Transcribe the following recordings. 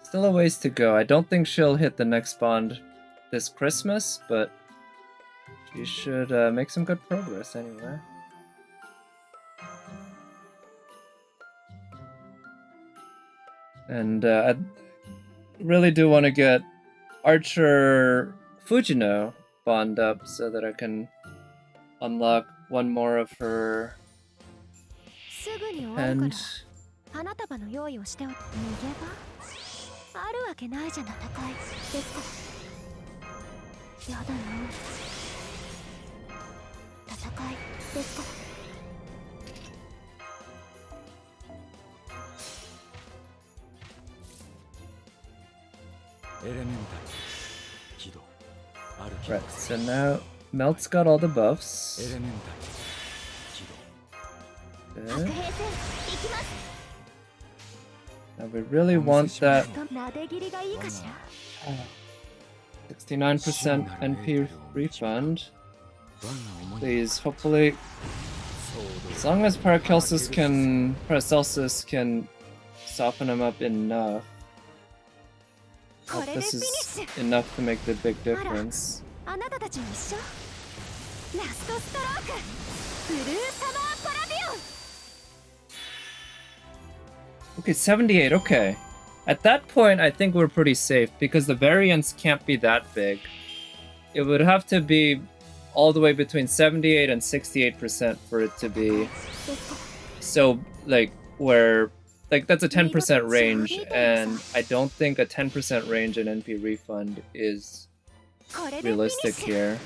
Still a ways to go. I don't think she'll hit the next bond this Christmas, but she should make some good progress anyway. And I really do want to get Archer Fujino bond up so that I can unlock one more of her. And right, so now Melt's got all the buffs. Good. Now we really want that 69% NP refund. Please, hopefully, as long as Paracelsus can soften him up enough. Hope this is enough to make the big difference. Okay, 78, okay. At that point, I think we're pretty safe because the variance can't be that big. It would have to be all the way between 78 and 68% for it to be so, like, where, like, that's a 10% range, and I don't think a 10% range in NP refund is realistic here.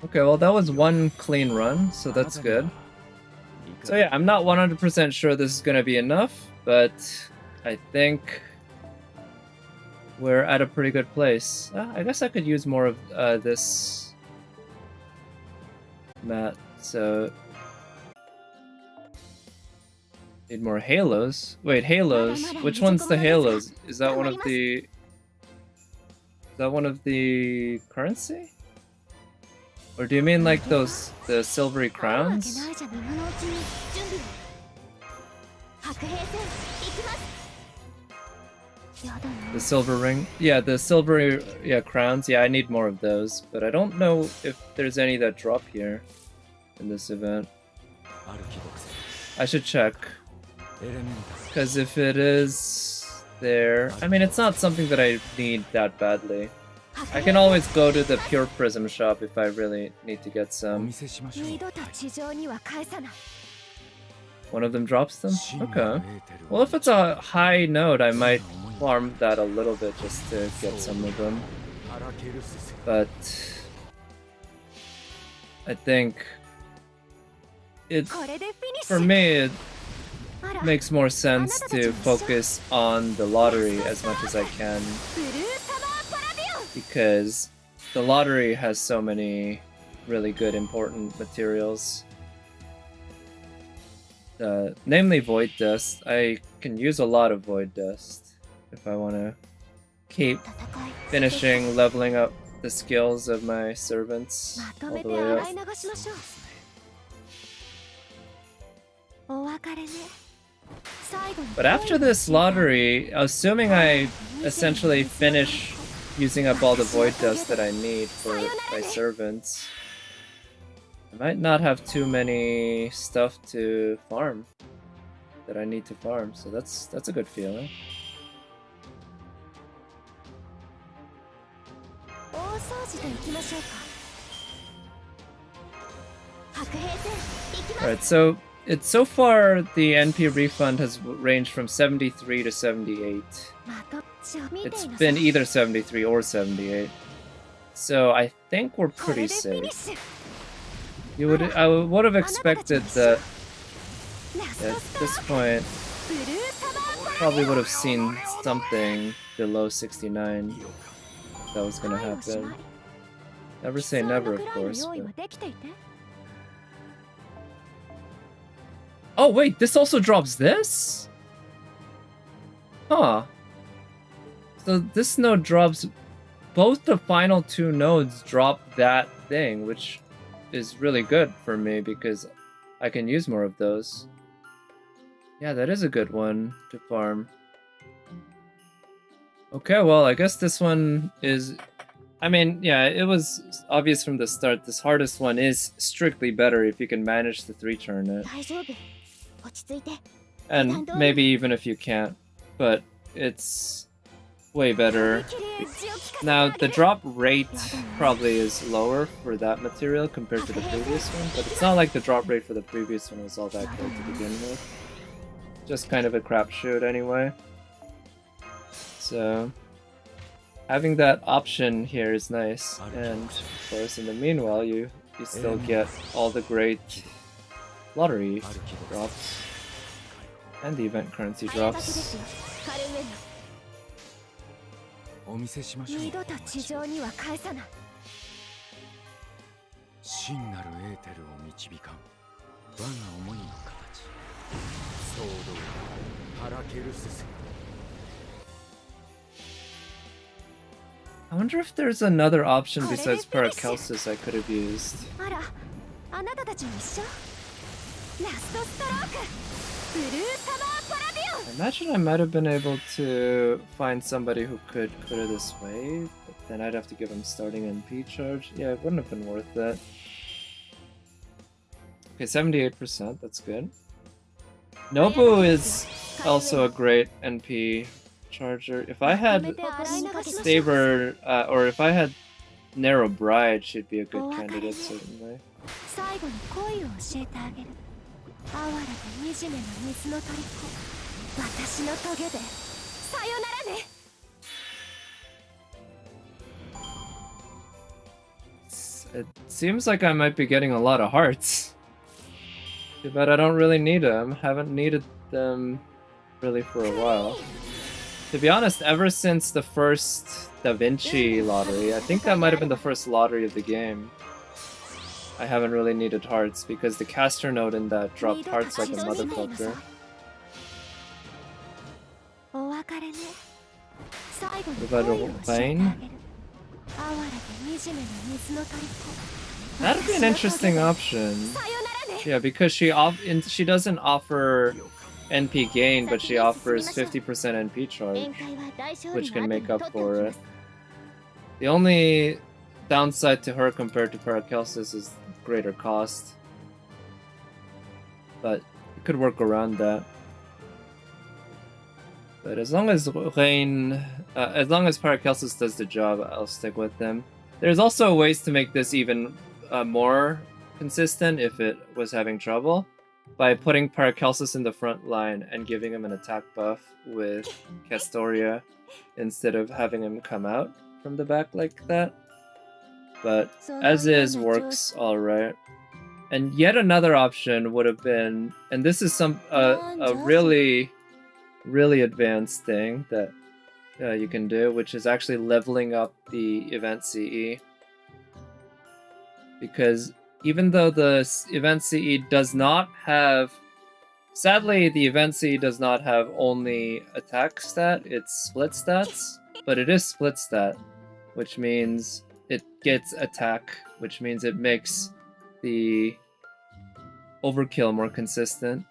Okay, well that was one clean run, so that's good. So yeah, I'm not 100% sure this is gonna be enough, but I think we're at a pretty good place. I guess I could use more of this mat, so need more halos. Wait, halos? Which one's the halos? Is that one of the... Is that one of the currency? Or do you mean like those, the silvery crowns? The silver ring? Yeah, the silvery crowns. Yeah, I need more of those, but I don't know if there's any that drop here in this event. I should check. Because if it is there... I mean, it's not something that I need that badly. I can always go to the Pure Prism shop if I really need to get some. One of them drops them? Okay. Well, if it's a high note, I might farm that a little bit just to get some of them. But I think for me, it makes more sense to focus on the lottery as much as I can, because the lottery has so many really good important materials. Namely Void Dust. I can use a lot of Void Dust if I want to keep finishing leveling up the skills of my servants all the way up. But after this lottery, assuming I essentially finish using up all the Void Dust that I need for my servants, I might not have too many stuff to farm that I need to farm, so that's a good feeling. Alright, so it's so far the NP refund has ranged from 73 to 78. It's been either 73 or 78. So I think we're pretty safe. I would have expected that at this point probably would have seen something below 69 that was gonna happen. Never say never, of course. But... Oh wait, this also drops this? Huh. So this node drops both the final two nodes drop that thing, which is really good for me because I can use more of those. Yeah, that is a good one to farm. Okay, well, I guess this one is... I mean, yeah, it was obvious from the start. This hardest one is strictly better if you can manage to 3-turn it. And maybe even if you can't. But it's way better. Now, the drop rate probably is lower for that material compared to the previous one. But it's not like the drop rate for the previous one was all that good to begin with. Just kind of a crapshoot anyway. So... having that option here is nice, and of course in the meanwhile you still get all the great lottery drops and the event currency drops. I wonder if there's another option besides Paracelsus I could have used. I imagine I might have been able to find somebody who could clear this way, but then I'd have to give him starting NP charge. Yeah, it wouldn't have been worth that. Okay, 78%, that's good. Nobu is also a great NP charger. If I had Saber, or if I had Narrow Bride, she'd be a good candidate, certainly. It seems like I might be getting a lot of hearts. Too bad I don't really need them. Haven't needed them really for a while. To be honest, ever since the first Da Vinci lottery, I think that might have been the first lottery of the game, I haven't really needed hearts, because the caster node in that dropped hearts like a motherfucker. What about a Vayne? That'd be an interesting option. Yeah, because she doesn't offer NP gain, but she offers 50% NP charge, which can make up for it. The only downside to her compared to Paracelsus is greater cost, but you could work around that. But as long as Paracelsus does the job, I'll stick with them. There's also ways to make this even more consistent if it was having trouble, by putting Paracelsus in the front line and giving him an attack buff with Castoria instead of having him come out from the back like that. But as is works alright. And yet another option would have been, and this is a really advanced thing that you can do, which is actually leveling up the event CE. Because even though the event CE does not have... Sadly, the event CE does not have only attack stat, it's split stats, but it is split stat, which means it gets attack, which means it makes the overkill more consistent.